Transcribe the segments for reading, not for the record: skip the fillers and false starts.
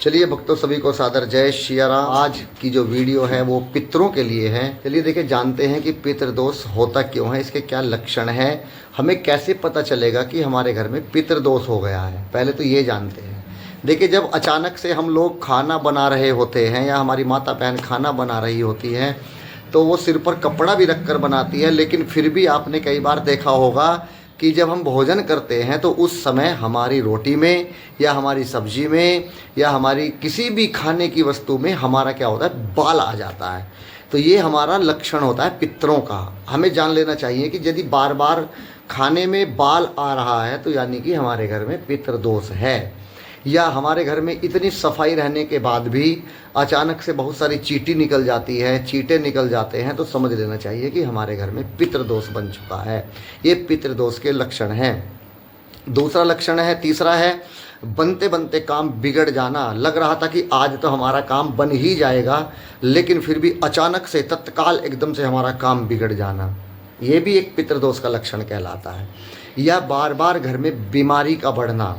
चलिए भक्तों, सभी को सादर जय सिया राम। आज की जो वीडियो है वो पितरों के लिए है। चलिए देखिए, जानते हैं कि पितृदोष होता क्यों है, इसके क्या लक्षण है, हमें कैसे पता चलेगा कि हमारे घर में पितृदोष हो गया है। पहले तो ये जानते हैं। देखिए, जब अचानक से हम लोग खाना बना रहे होते हैं या हमारी माता बहन खाना बना रही होती हैं, तो वो सिर पर कपड़ा भी रख कर बनाती है, लेकिन फिर भी आपने कई बार देखा होगा कि जब हम भोजन करते हैं तो उस समय हमारी रोटी में या हमारी सब्जी में या हमारी किसी भी खाने की वस्तु में हमारा क्या होता है, बाल आ जाता है। तो ये हमारा लक्षण होता है पितरों का। हमें जान लेना चाहिए कि यदि बार बार खाने में बाल आ रहा है तो यानी कि हमारे घर में पितृदोष है। या हमारे घर में इतनी सफाई रहने के बाद भी अचानक से बहुत सारी चींटी निकल जाती है, चींटे निकल जाते हैं, तो समझ लेना चाहिए कि हमारे घर में पितृदोष बन चुका है। ये पितृदोष के लक्षण हैं। दूसरा लक्षण है, तीसरा है, बनते बनते काम बिगड़ जाना। लग रहा था कि आज तो हमारा काम बन ही जाएगा, लेकिन फिर भी अचानक से तत्काल एकदम से हमारा काम बिगड़ जाना, ये भी एक पितृदोष का लक्षण कहलाता है। या बार बार घर में बीमारी का बढ़ना।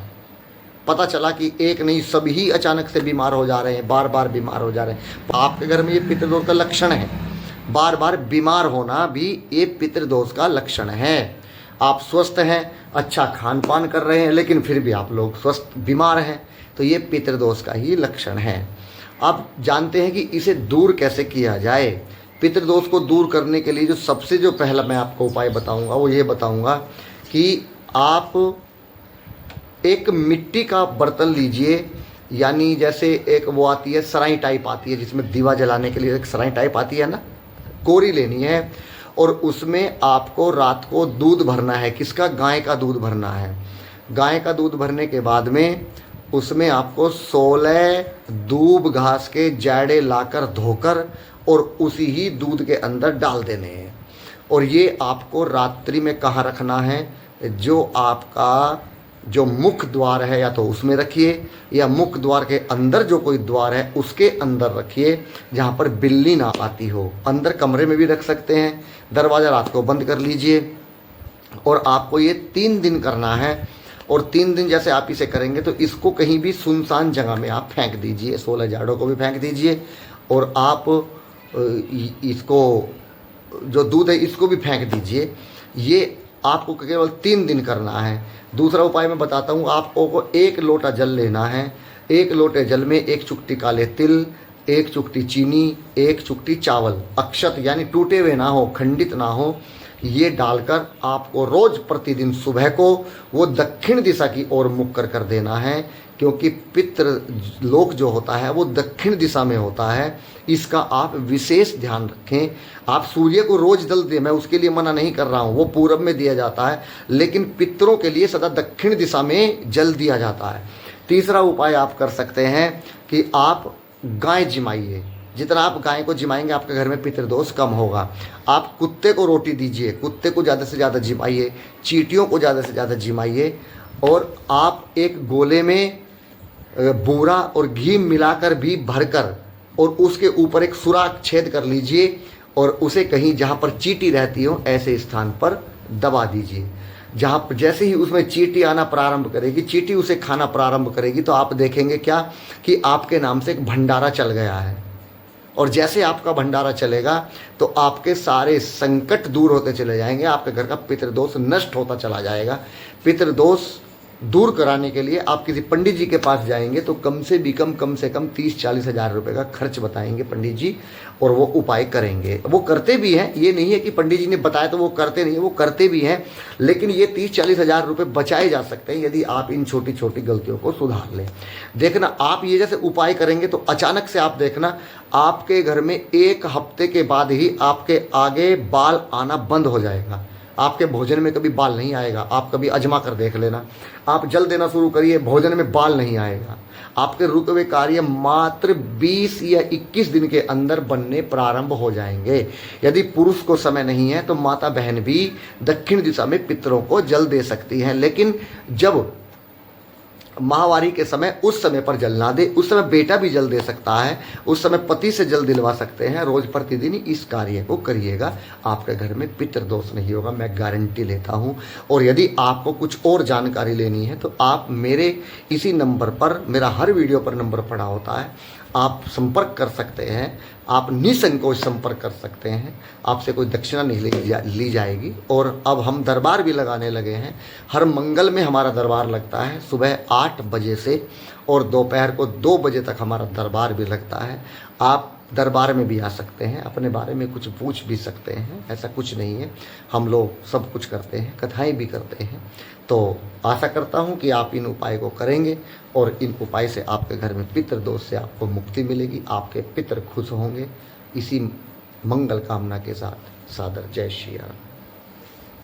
पता चला कि एक नहीं, सभी अचानक से बीमार हो जा रहे हैं, बार बार बीमार हो जा रहे हैं। आपके घर में ये पितृदोष का लक्षण है। बार बार बीमार होना भी ये पितृदोष का लक्षण है। आप स्वस्थ हैं, अच्छा खान पान कर रहे हैं, लेकिन फिर भी आप लोग स्वस्थ बीमार हैं, तो ये पितृदोष का ही लक्षण है। अब जानते हैं कि इसे दूर कैसे किया जाए। पितृदोष को दूर करने के लिए जो पहला मैं आपको उपाय बताऊंगा वो ये बताऊंगा कि आप एक मिट्टी का बर्तन लीजिए, यानी जैसे एक वो आती है सराई टाइप आती है, जिसमें दीवा जलाने के लिए एक सराई टाइप आती है ना, कोरी लेनी है और उसमें आपको रात को दूध भरना है। किसका? गाय का दूध भरना है। गाय का दूध भरने के बाद में उसमें आपको 16 दूब घास के जाड़े लाकर धोकर और उसी ही दूध के अंदर डाल देने हैं। और ये आपको रात्रि में कहाँ रखना है? जो आपका जो मुख द्वार है या तो उसमें रखिए, या मुख द्वार के अंदर जो कोई द्वार है उसके अंदर रखिए, जहाँ पर बिल्ली ना आती हो। अंदर कमरे में भी रख सकते हैं। दरवाज़ा रात को बंद कर लीजिए और आपको ये 3 दिन करना है। और 3 दिन जैसे आप इसे करेंगे तो इसको कहीं भी सुनसान जगह में आप फेंक दीजिए। 16 जाड़ों को भी फेंक दीजिए और आप इसको जो दूध है इसको भी फेंक दीजिए। ये आपको केवल 3 दिन करना है। दूसरा उपाय मैं बताता हूँ। आपको 1 लोटा जल लेना है। 1 लोटे जल में 1 चुटकी काले तिल, 1 चुटकी चीनी, 1 चुटकी चावल, अक्षत यानी टूटे हुए ना हो, खंडित ना हो, ये डालकर आपको रोज प्रतिदिन सुबह को वो दक्षिण दिशा की ओर मुख कर देना है, क्योंकि पितृ लोक जो होता है वो दक्षिण दिशा में होता है। इसका आप विशेष ध्यान रखें। आप सूर्य को रोज जल दें, मैं उसके लिए मना नहीं कर रहा हूँ, वो पूरब में दिया जाता है, लेकिन पितरों के लिए सदा दक्षिण दिशा में जल दिया जाता है। तीसरा उपाय आप कर सकते हैं कि आप गाय जिमाइए। जितना आप गाय को जिमाएंगे आपके घर में पितृदोष कम होगा। आप कुत्ते को रोटी दीजिए, कुत्ते को ज़्यादा से ज़्यादा जिमाइए, चींटियों को ज़्यादा से ज़्यादा जिमाइए। और आप एक गोले में बूरा और घी मिलाकर भी भरकर और उसके ऊपर एक सुराख छेद कर लीजिए और उसे कहीं जहाँ पर चींटी रहती हो ऐसे स्थान पर दबा दीजिए। जहाँ पर जैसे ही उसमें चींटी आना प्रारंभ करेगी, चींटी उसे खाना प्रारंभ करेगी, तो आप देखेंगे क्या कि आपके नाम से एक भंडारा चल गया है। और जैसे आपका भंडारा चलेगा तो आपके सारे संकट दूर होते चले जाएंगे, आपके घर का पितृदोष नष्ट होता चला जाएगा। पितृदोष दूर कराने के लिए आप किसी पंडित जी के पास जाएंगे तो कम से कम 30-40 हज़ार रुपये का खर्च बताएंगे पंडित जी, और वो उपाय करेंगे। वो करते भी हैं, ये नहीं है कि पंडित जी ने बताया तो वो करते नहीं है, वो करते भी हैं, लेकिन ये 30-40 हज़ार रुपये बचाए जा सकते हैं यदि आप इन छोटी छोटी गलतियों को सुधार लें। देखना, आप ये जैसे उपाय करेंगे तो अचानक से आप देखना आपके घर में 1 हफ्ते के बाद ही आपके आगे बाल आना बंद हो जाएगा। आपके भोजन में कभी बाल नहीं आएगा। आप कभी आजमा कर देख लेना। आप जल देना शुरू करिए, भोजन में बाल नहीं आएगा। आपके रुके हुए कार्य मात्र 20 या 21 दिन के अंदर बनने प्रारंभ हो जाएंगे। यदि पुरुष को समय नहीं है तो माता बहन भी दक्षिण दिशा में पितरों को जल दे सकती हैं। लेकिन जब माहवारी के समय उस समय पर जल ना दे। उस समय बेटा भी जल दे सकता है, उस समय पति से जल दिलवा सकते हैं। रोज प्रतिदिन इस कार्य को करिएगा, आपके घर में पितृदोष नहीं होगा, मैं गारंटी लेता हूँ। और यदि आपको कुछ और जानकारी लेनी है तो आप मेरे इसी नंबर पर, मेरा हर वीडियो पर नंबर पड़ा होता है, आप संपर्क कर सकते हैं। आप निसंकोच संपर्क कर सकते हैं, आपसे कोई दक्षिणा नहीं ली जाएगी। और अब हम दरबार भी लगाने लगे हैं। हर मंगल में हमारा दरबार लगता है सुबह 8 बजे से, और दोपहर को 2 बजे तक हमारा दरबार भी लगता है। आप दरबार में भी आ सकते हैं, अपने बारे में कुछ पूछ भी सकते हैं, ऐसा कुछ नहीं है। हम लोग सब कुछ करते हैं, कथाएं भी करते हैं। तो आशा करता हूं कि आप इन उपाय को करेंगे और इन उपाय से आपके घर में पितृदोष से आपको मुक्ति मिलेगी, आपके पितृ खुश होंगे। इसी मंगल कामना के साथ सादर जय श्री राम।